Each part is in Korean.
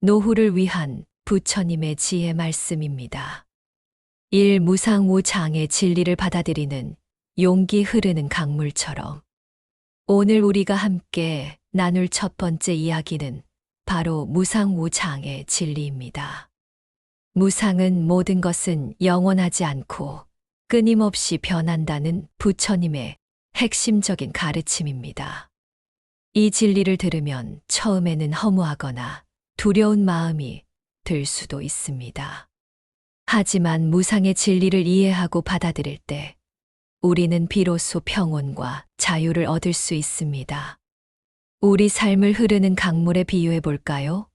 노후를 위한 부처님의 지혜 말씀입니다. 일무상무장의 진리를 받아들이는 용기 흐르는 강물처럼 오늘 우리가 함께 나눌 첫 번째 이야기는 바로 무상무장의 진리입니다. 무상은 모든 것은 영원하지 않고 끊임없이 변한다는 부처님의 핵심적인 가르침입니다. 이 진리를 들으면 처음에는 허무하거나 두려운 마음이 들 수도 있습니다. 하지만 무상의 진리를 이해하고 받아들일 때 우리는 비로소 평온과 자유를 얻을 수 있습니다. 우리 삶을 흐르는 강물에 비유해 볼까요?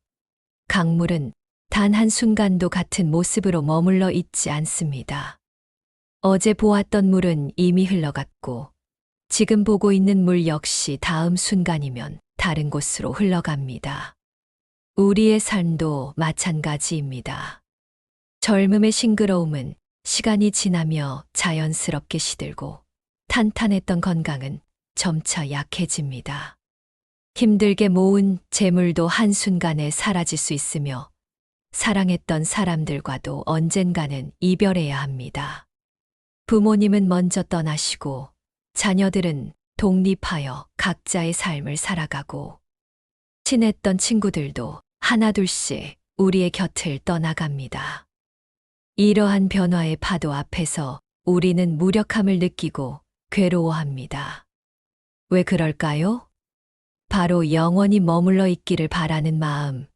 강물은 단 한순간도 같은 모습으로 머물러 있지 않습니다. 어제 보았던 물은 이미 흘러갔고 지금 보고 있는 물 역시 다음 순간이면 다른 곳으로 흘러갑니다. 우리의 삶도 마찬가지입니다. 젊음의 싱그러움은 시간이 지나며 자연스럽게 시들고 탄탄했던 건강은 점차 약해집니다. 힘들게 모은 재물도 한순간에 사라질 수 있으며 사랑했던 사람들과도 언젠가는 이별해야 합니다. 부모님은 먼저 떠나시고 자녀들은 독립하여 각자의 삶을 살아가고 친했던 친구들도 하나둘씩 우리의 곁을 떠나갑니다. 이러한 변화의 파도 앞에서 우리는 무력함을 느끼고 괴로워합니다. 왜 그럴까요? 바로 영원히 머물러 있기를 바라는 마음,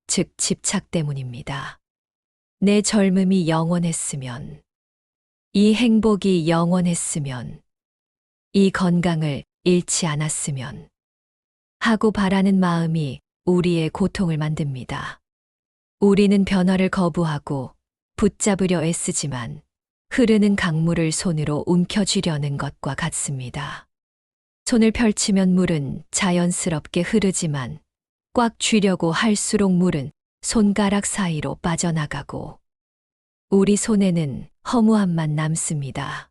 즉 집착 때문입니다. 내 젊음이 영원했으면, 이 행복이 영원했으면, 이 건강을 잃지 않았으면 하고 바라는 마음이 우리의 고통을 만듭니다. 우리는 변화를 거부하고 붙잡으려 애쓰지만 흐르는 강물을 손으로 움켜쥐려는 것과 같습니다. 손을 펼치면 물은 자연스럽게 흐르지만 꽉 쥐려고 할수록 물은 손가락 사이로 빠져나가고 우리 손에는 허무함만 남습니다.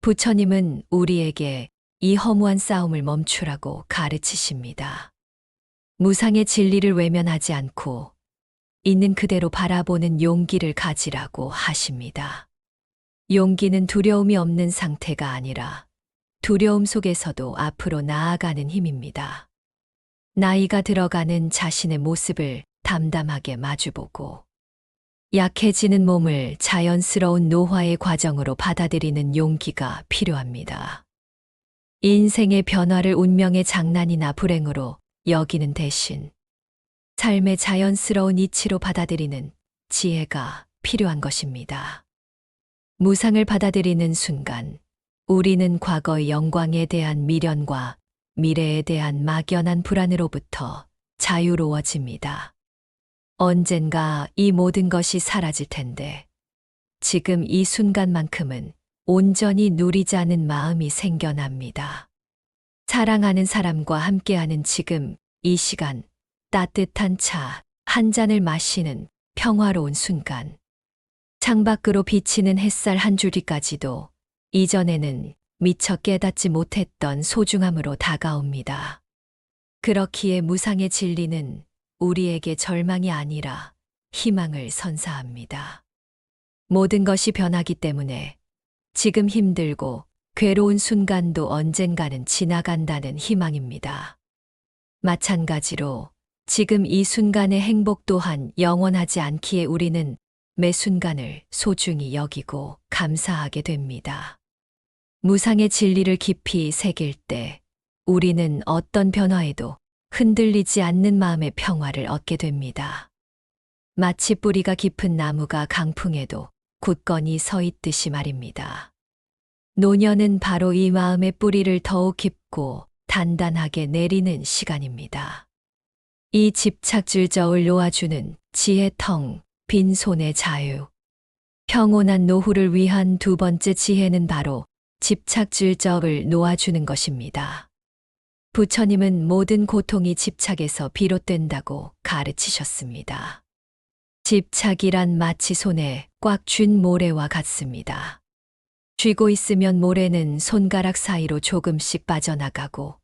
부처님은 우리에게 이 허무한 싸움을 멈추라고 가르치십니다. 무상의 진리를 외면하지 않고 있는 그대로 바라보는 용기를 가지라고 하십니다. 용기는 두려움이 없는 상태가 아니라 두려움 속에서도 앞으로 나아가는 힘입니다. 나이가 들어가는 자신의 모습을 담담하게 마주보고 약해지는 몸을 자연스러운 노화의 과정으로 받아들이는 용기가 필요합니다. 인생의 변화를 운명의 장난이나 불행으로 여기는 대신 삶의 자연스러운 이치로 받아들이는 지혜가 필요한 것입니다. 무상을 받아들이는 순간 우리는 과거의 영광에 대한 미련과 미래에 대한 막연한 불안으로부터 자유로워집니다. 언젠가 이 모든 것이 사라질 텐데 지금 이 순간만큼은 온전히 누리자는 마음이 생겨납니다. 사랑하는 사람과 함께하는 지금 이 시간, 따뜻한 차 한 잔을 마시는 평화로운 순간, 창밖으로 비치는 햇살 한 줄기까지도 이전에는 미처 깨닫지 못했던 소중함으로 다가옵니다. 그렇기에 무상의 진리는 우리에게 절망이 아니라 희망을 선사합니다. 모든 것이 변하기 때문에 지금 힘들고 괴로운 순간도 언젠가는 지나간다는 희망입니다. 마찬가지로 지금 이 순간의 행복 또한 영원하지 않기에 우리는 매 순간을 소중히 여기고 감사하게 됩니다. 무상의 진리를 깊이 새길 때 우리는 어떤 변화에도 흔들리지 않는 마음의 평화를 얻게 됩니다. 마치 뿌리가 깊은 나무가 강풍에도 굳건히 서 있듯이 말입니다. 노년은 바로 이 마음의 뿌리를 더욱 깊고 단단하게 내리는 시간입니다. 이 집착질저을 놓아주는 지혜텅 빈 손의 자유. 평온한 노후를 위한 두 번째 지혜는 바로 집착질저을 놓아주는 것입니다. 부처님은 모든 고통이 집착에서 비롯된다고 가르치셨습니다. 집착이란 마치 손에 꽉 쥔 모래와 같습니다. 쥐고 있으면 모래는 손가락 사이로 조금씩 빠져나가고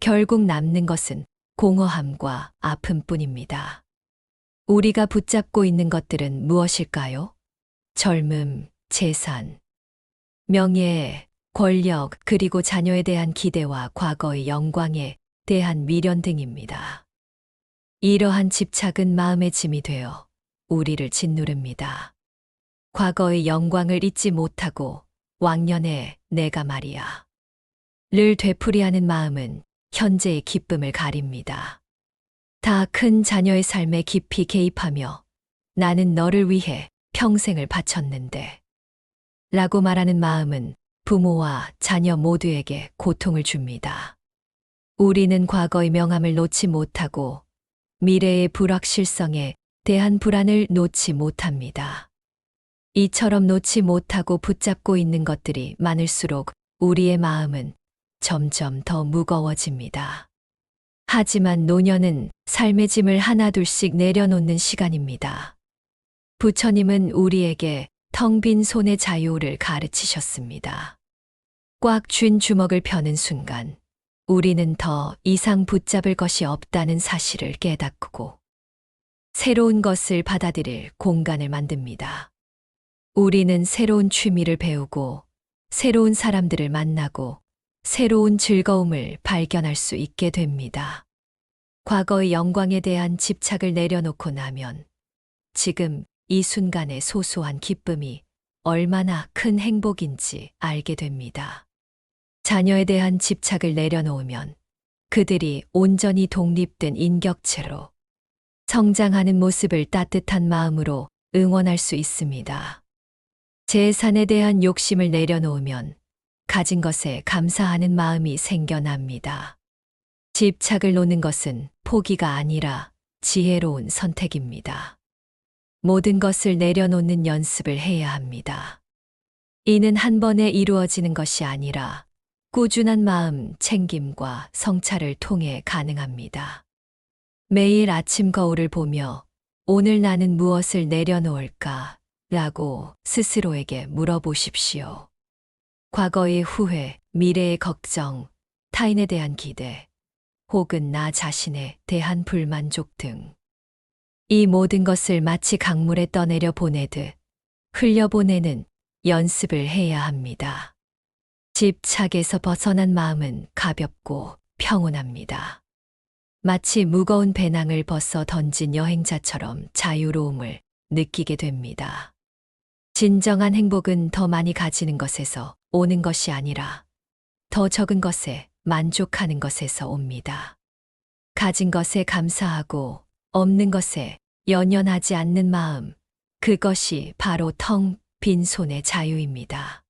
결국 남는 것은 공허함과 아픔뿐입니다. 우리가 붙잡고 있는 것들은 무엇일까요? 젊음, 재산, 명예, 권력, 그리고 자녀에 대한 기대와 과거의 영광에 대한 미련 등입니다. 이러한 집착은 마음의 짐이 되어 우리를 짓누릅니다. 과거의 영광을 잊지 못하고 왕년에 내가 말이야 를 되풀이하는 마음은 현재의 기쁨을 가립니다. 다 큰 자녀의 삶에 깊이 개입하며 나는 너를 위해 평생을 바쳤는데 라고 말하는 마음은 부모와 자녀 모두에게 고통을 줍니다. 우리는 과거의 명함을 놓지 못하고 미래의 불확실성에 대한 불안을 놓지 못합니다. 이처럼 놓지 못하고 붙잡고 있는 것들이 많을수록 우리의 마음은 점점 더 무거워집니다. 하지만 노년은 삶의 짐을 하나둘씩 내려놓는 시간입니다. 부처님은 우리에게 텅 빈 손의 자유를 가르치셨습니다. 꽉 쥔 주먹을 펴는 순간 우리는 더 이상 붙잡을 것이 없다는 사실을 깨닫고 새로운 것을 받아들일 공간을 만듭니다. 우리는 새로운 취미를 배우고 새로운 사람들을 만나고 새로운 즐거움을 발견할 수 있게 됩니다. 과거의 영광에 대한 집착을 내려놓고 나면 지금 이 순간의 소소한 기쁨이 얼마나 큰 행복인지 알게 됩니다. 자녀에 대한 집착을 내려놓으면 그들이 온전히 독립된 인격체로 성장하는 모습을 따뜻한 마음으로 응원할 수 있습니다. 재산에 대한 욕심을 내려놓으면 가진 것에 감사하는 마음이 생겨납니다. 집착을 놓는 것은 포기가 아니라 지혜로운 선택입니다. 모든 것을 내려놓는 연습을 해야 합니다. 이는 한 번에 이루어지는 것이 아니라 꾸준한 마음 챙김과 성찰을 통해 가능합니다. 매일 아침 거울을 보며 오늘 나는 무엇을 내려놓을까? 라고 스스로에게 물어보십시오. 과거의 후회, 미래의 걱정, 타인에 대한 기대, 혹은 나 자신에 대한 불만족 등. 이 모든 것을 마치 강물에 떠내려 보내듯 흘려보내는 연습을 해야 합니다. 집착에서 벗어난 마음은 가볍고 평온합니다. 마치 무거운 배낭을 벗어 던진 여행자처럼 자유로움을 느끼게 됩니다. 진정한 행복은 더 많이 가지는 것에서 오는 것이 아니라 더 적은 것에 만족하는 것에서 옵니다. 가진 것에 감사하고 없는 것에 연연하지 않는 마음, 그것이 바로 텅 빈 손의 자유입니다.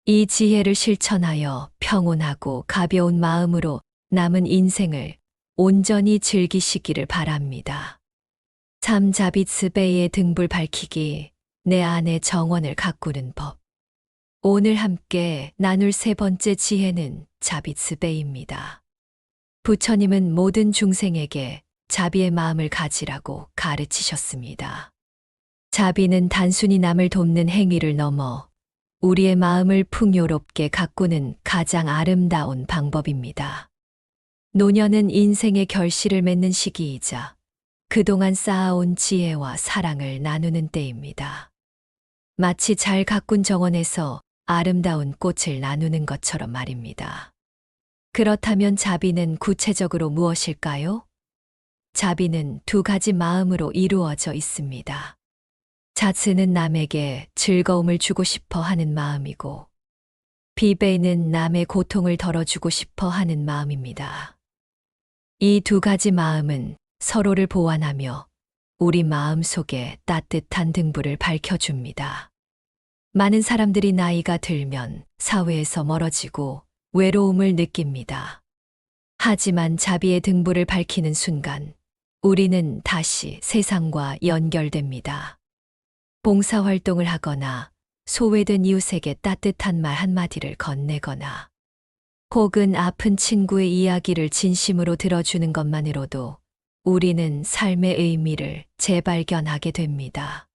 이 지혜를 실천하여 평온하고 가벼운 마음으로 남은 인생을 온전히 즐기시기를 바랍니다. 참 자비스베이의 등불 밝히기, 내 안의 정원을 가꾸는 법. 오늘 함께 나눌 세 번째 지혜는 자비스베이입니다. 부처님은 모든 중생에게 자비의 마음을 가지라고 가르치셨습니다. 자비는 단순히 남을 돕는 행위를 넘어 우리의 마음을 풍요롭게 가꾸는 가장 아름다운 방법입니다. 노년은 인생의 결실을 맺는 시기이자 그동안 쌓아온 지혜와 사랑을 나누는 때입니다. 마치 잘 가꾼 정원에서 아름다운 꽃을 나누는 것처럼 말입니다. 그렇다면 자비는 구체적으로 무엇일까요? 자비는 두 가지 마음으로 이루어져 있습니다. 자스는 남에게 즐거움을 주고 싶어 하는 마음이고, 비베이는 남의 고통을 덜어주고 싶어 하는 마음입니다. 이 두 가지 마음은 서로를 보완하며 우리 마음 속에 따뜻한 등불을 밝혀줍니다. 많은 사람들이 나이가 들면 사회에서 멀어지고 외로움을 느낍니다. 하지만 자비의 등불을 밝히는 순간 우리는 다시 세상과 연결됩니다. 봉사활동을 하거나 소외된 이웃에게 따뜻한 말 한마디를 건네거나 혹은 아픈 친구의 이야기를 진심으로 들어주는 것만으로도 우리는 삶의 의미를 재발견하게 됩니다.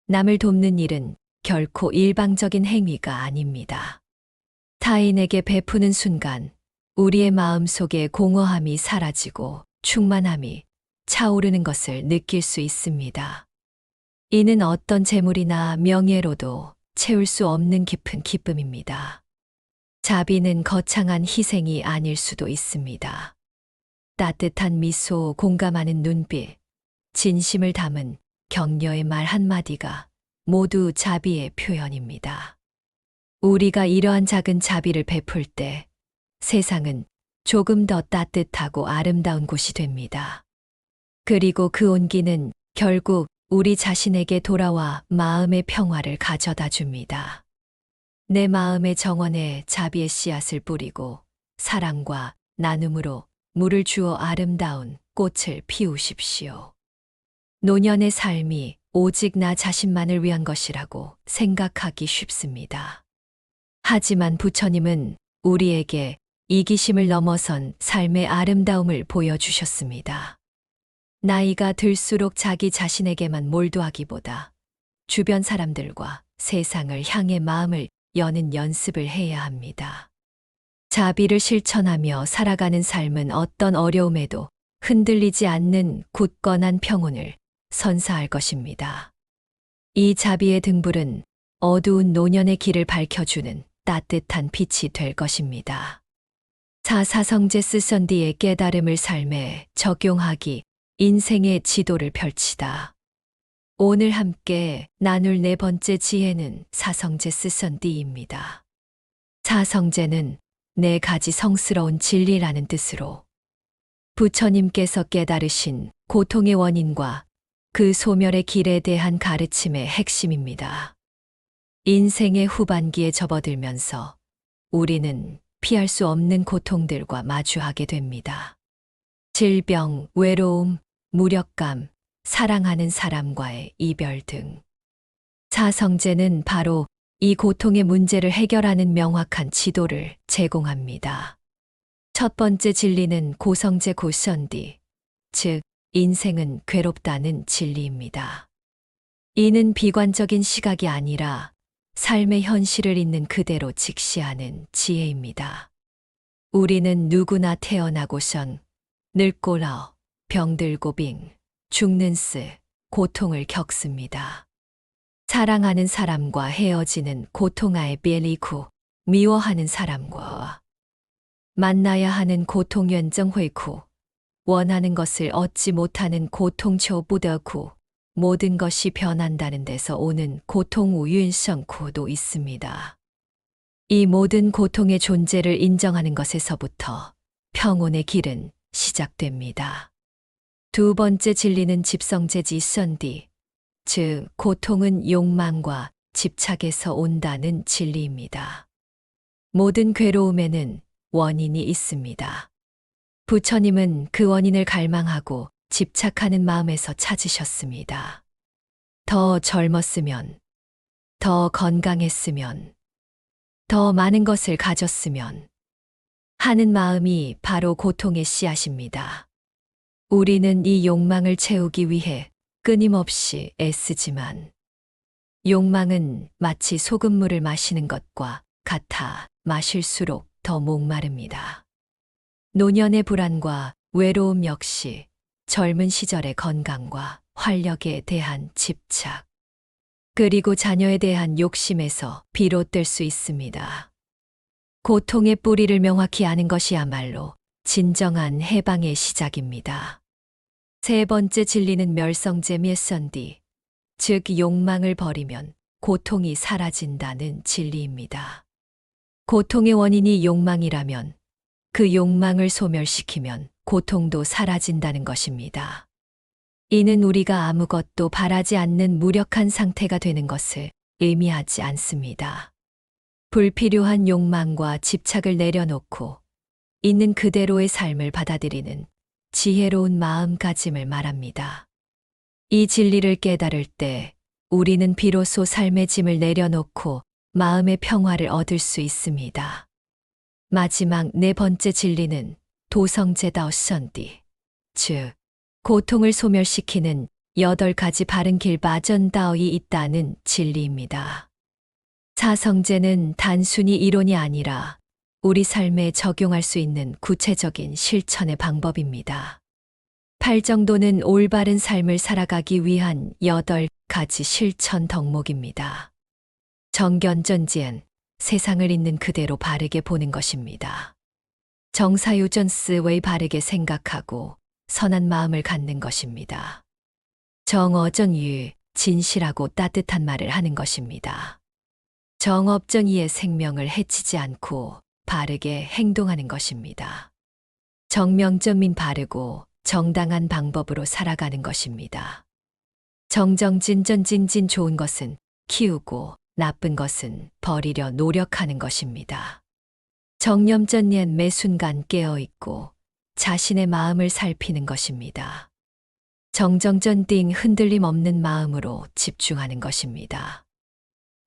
남을 돕는 일은 결코 일방적인 행위가 아닙니다. 타인에게 베푸는 순간 우리의 마음 속에 공허함이 사라지고 충만함이 차오르는 것을 느낄 수 있습니다. 이는 어떤 재물이나 명예로도 채울 수 없는 깊은 기쁨입니다. 자비는 거창한 희생이 아닐 수도 있습니다. 따뜻한 미소, 공감하는 눈빛, 진심을 담은 격려의 말 한마디가 모두 자비의 표현입니다. 우리가 이러한 작은 자비를 베풀 때 세상은 조금 더 따뜻하고 아름다운 곳이 됩니다. 그리고 그 온기는 결국 우리 자신에게 돌아와 마음의 평화를 가져다 줍니다. 내 마음의 정원에 자비의 씨앗을 뿌리고 사랑과 나눔으로 물을 주어 아름다운 꽃을 피우십시오. 노년의 삶이 오직 나 자신만을 위한 것이라고 생각하기 쉽습니다. 하지만 부처님은 우리에게 이기심을 넘어선 삶의 아름다움을 보여주셨습니다. 나이가 들수록 자기 자신에게만 몰두하기보다 주변 사람들과 세상을 향해 마음을 여는 연습을 해야 합니다. 자비를 실천하며 살아가는 삶은 어떤 어려움에도 흔들리지 않는 굳건한 평온을 선사할 것입니다. 이 자비의 등불은 어두운 노년의 길을 밝혀주는 따뜻한 빛이 될 것입니다. 사사성제 스선디의 깨달음을 삶에 적용하기, 인생의 지도를 펼치다. 오늘 함께 나눌 네 번째 지혜는 사성제 스선디입니다. 사성제는 네 가지 성스러운 진리라는 뜻으로 부처님께서 깨달으신 고통의 원인과 그 소멸의 길에 대한 가르침의 핵심입니다. 인생의 후반기에 접어들면서 우리는 피할 수 없는 고통들과 마주하게 됩니다. 질병, 외로움, 무력감, 사랑하는 사람과의 이별 등. 사성제는 바로 이 고통의 문제를 해결하는 명확한 지도를 제공합니다. 첫 번째 진리는 고성제 고선디, 즉 인생은 괴롭다는 진리입니다. 이는 비관적인 시각이 아니라 삶의 현실을 있는 그대로 직시하는 지혜입니다. 우리는 누구나 태어나고선 늙고러, 병들고 빙, 죽는 쓰, 고통을 겪습니다. 사랑하는 사람과 헤어지는 고통아의 벨리쿠, 미워하는 사람과 만나야 하는 고통 연정회쿠, 원하는 것을 얻지 못하는 고통 초부더쿠, 모든 것이 변한다는 데서 오는 고통 우윤성쿠도 있습니다. 이 모든 고통의 존재를 인정하는 것에서부터 평온의 길은 시작됩니다. 두 번째 진리는 집성제지 선디, 즉 고통은 욕망과 집착에서 온다는 진리입니다. 모든 괴로움에는 원인이 있습니다. 부처님은 그 원인을 갈망하고 집착하는 마음에서 찾으셨습니다. 더 젊었으면, 더 건강했으면, 더 많은 것을 가졌으면 하는 마음이 바로 고통의 씨앗입니다. 우리는 이 욕망을 채우기 위해 끊임없이 애쓰지만 욕망은 마치 소금물을 마시는 것과 같아 마실수록 더 목마릅니다. 노년의 불안과 외로움 역시 젊은 시절의 건강과 활력에 대한 집착, 그리고 자녀에 대한 욕심에서 비롯될 수 있습니다. 고통의 뿌리를 명확히 아는 것이야말로 진정한 해방의 시작입니다. 세 번째 진리는 멸성제 滅선디, 즉 욕망을 버리면 고통이 사라진다는 진리입니다. 고통의 원인이 욕망이라면 그 욕망을 소멸시키면 고통도 사라진다는 것입니다. 이는 우리가 아무것도 바라지 않는 무력한 상태가 되는 것을 의미하지 않습니다. 불필요한 욕망과 집착을 내려놓고 있는 그대로의 삶을 받아들이는 지혜로운 마음가짐을 말합니다. 이 진리를 깨달을 때 우리는 비로소 삶의 짐을 내려놓고 마음의 평화를 얻을 수 있습니다. 마지막 네 번째 진리는 도성제다오선디, 즉 고통을 소멸시키는 8가지 바른 길 바전다오이 있다는 진리입니다. 사성제는 단순히 이론이 아니라 우리 삶에 적용할 수 있는 구체적인 실천의 방법입니다. 팔정도는 올바른 삶을 살아가기 위한 8가지 실천 덕목입니다. 정견전지은 세상을 있는 그대로 바르게 보는 것입니다. 정사유전스의 바르게 생각하고 선한 마음을 갖는 것입니다. 정어전유, 진실하고 따뜻한 말을 하는 것입니다. 정업전이의 생명을 해치지 않고 바르게 행동하는 것입니다. 정명전민 바르고 정당한 방법으로 살아가는 것입니다. 정정진전진진 좋은 것은 키우고 나쁜 것은 버리려 노력하는 것입니다. 정념전옌 매 순간 깨어있고 자신의 마음을 살피는 것입니다. 정정전띵 흔들림 없는 마음으로 집중하는 것입니다.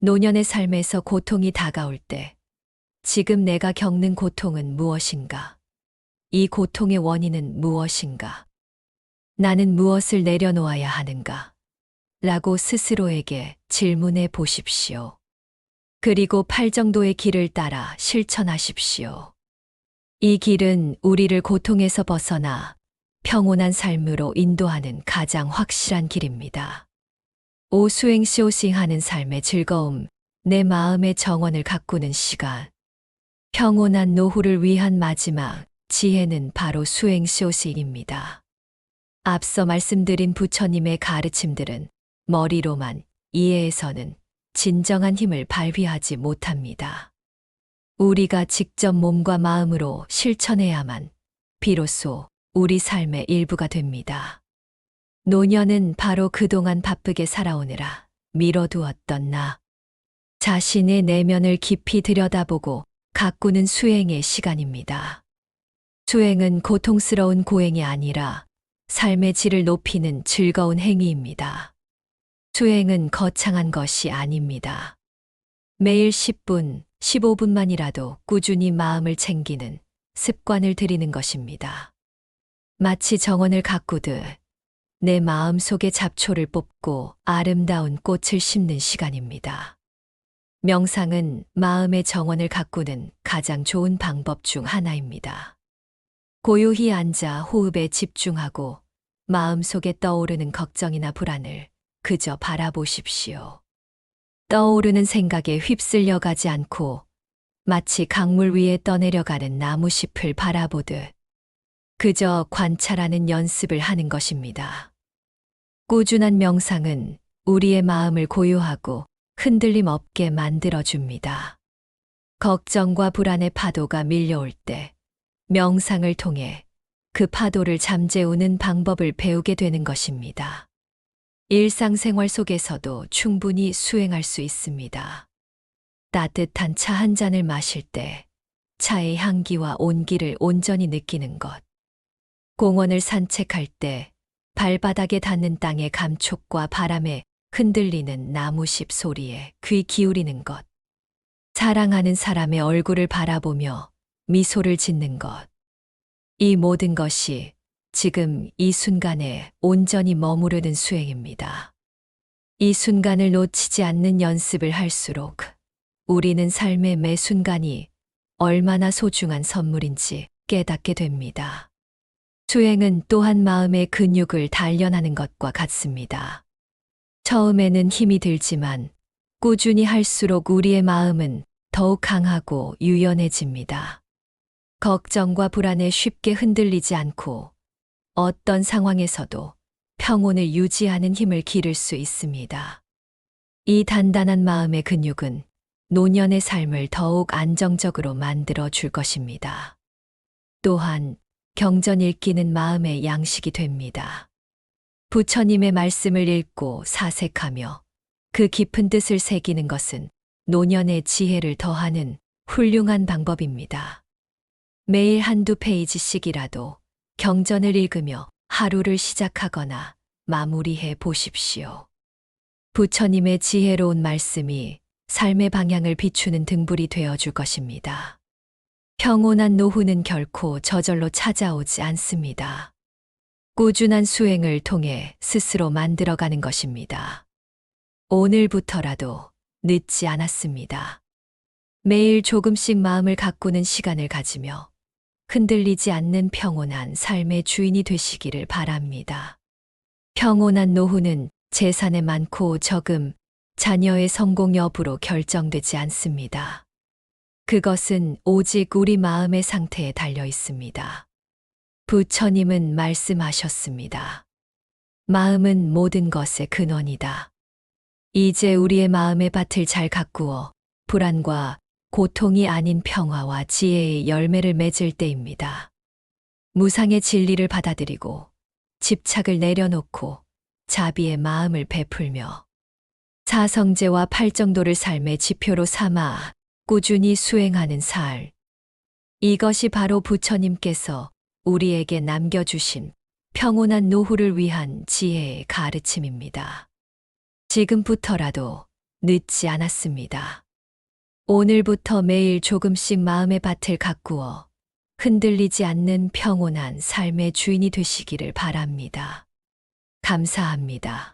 노년의 삶에서 고통이 다가올 때 지금 내가 겪는 고통은 무엇인가? 이 고통의 원인은 무엇인가? 나는 무엇을 내려놓아야 하는가? 라고 스스로에게 질문해 보십시오. 그리고 팔정도의 길을 따라 실천하십시오. 이 길은 우리를 고통에서 벗어나 평온한 삶으로 인도하는 가장 확실한 길입니다. 오수행시오싱하는 삶의 즐거움, 내 마음의 정원을 가꾸는 시간. 평온한 노후를 위한 마지막 지혜는 바로 수행시오싱입니다. 앞서 말씀드린 부처님의 가르침들은 머리로만 이해해서는 진정한 힘을 발휘하지 못합니다. 우리가 직접 몸과 마음으로 실천해야만 비로소 우리 삶의 일부가 됩니다. 노년은 바로 그동안 바쁘게 살아오느라 미뤄두었던 나 자신의 내면을 깊이 들여다보고 가꾸는 수행의 시간입니다. 수행은 고통스러운 고행이 아니라 삶의 질을 높이는 즐거운 행위입니다. 수행은 거창한 것이 아닙니다. 매일 10분, 15분만이라도 꾸준히 마음을 챙기는 습관을 들이는 것입니다. 마치 정원을 가꾸듯 내 마음 속에 잡초를 뽑고 아름다운 꽃을 심는 시간입니다. 명상은 마음의 정원을 가꾸는 가장 좋은 방법 중 하나입니다. 고요히 앉아 호흡에 집중하고 마음 속에 떠오르는 걱정이나 불안을 그저 바라보십시오. 떠오르는 생각에 휩쓸려 가지 않고 마치 강물 위에 떠내려가는 나무잎을 바라보듯 그저 관찰하는 연습을 하는 것입니다. 꾸준한 명상은 우리의 마음을 고요하고 흔들림 없게 만들어줍니다. 걱정과 불안의 파도가 밀려올 때 명상을 통해 그 파도를 잠재우는 방법을 배우게 되는 것입니다. 일상생활 속에서도 충분히 수행할 수 있습니다. 따뜻한 차 한 잔을 마실 때 차의 향기와 온기를 온전히 느끼는 것. 공원을 산책할 때 발바닥에 닿는 땅의 감촉과 바람에 흔들리는 나무잎 소리에 귀 기울이는 것. 사랑하는 사람의 얼굴을 바라보며 미소를 짓는 것. 이 모든 것이 지금 이 순간에 온전히 머무르는 수행입니다. 이 순간을 놓치지 않는 연습을 할수록 우리는 삶의 매 순간이 얼마나 소중한 선물인지 깨닫게 됩니다. 수행은 또한 마음의 근육을 단련하는 것과 같습니다. 처음에는 힘이 들지만 꾸준히 할수록 우리의 마음은 더욱 강하고 유연해집니다. 걱정과 불안에 쉽게 흔들리지 않고 어떤 상황에서도 평온을 유지하는 힘을 기를 수 있습니다. 이 단단한 마음의 근육은 노년의 삶을 더욱 안정적으로 만들어 줄 것입니다. 또한 경전 읽기는 마음의 양식이 됩니다. 부처님의 말씀을 읽고 사색하며 그 깊은 뜻을 새기는 것은 노년의 지혜를 더하는 훌륭한 방법입니다. 매일 한두 페이지씩이라도 경전을 읽으며 하루를 시작하거나 마무리해 보십시오. 부처님의 지혜로운 말씀이 삶의 방향을 비추는 등불이 되어 줄 것입니다. 평온한 노후는 결코 저절로 찾아오지 않습니다. 꾸준한 수행을 통해 스스로 만들어가는 것입니다. 오늘부터라도 늦지 않았습니다. 매일 조금씩 마음을 가꾸는 시간을 가지며 흔들리지 않는 평온한 삶의 주인이 되시기를 바랍니다. 평온한 노후는 재산의 많고 적음, 자녀의 성공 여부로 결정되지 않습니다. 그것은 오직 우리 마음의 상태에 달려 있습니다. 부처님은 말씀하셨습니다. 마음은 모든 것의 근원이다. 이제 우리의 마음의 밭을 잘 가꾸어 불안과 고통이 아닌 평화와 지혜의 열매를 맺을 때입니다. 무상의 진리를 받아들이고 집착을 내려놓고 자비의 마음을 베풀며 사성제와 팔정도를 삶의 지표로 삼아 꾸준히 수행하는 살. 이것이 바로 부처님께서 우리에게 남겨주신 평온한 노후를 위한 지혜의 가르침입니다. 지금부터라도 늦지 않았습니다. 오늘부터 매일 조금씩 마음의 밭을 가꾸어 흔들리지 않는 평온한 삶의 주인이 되시기를 바랍니다. 감사합니다.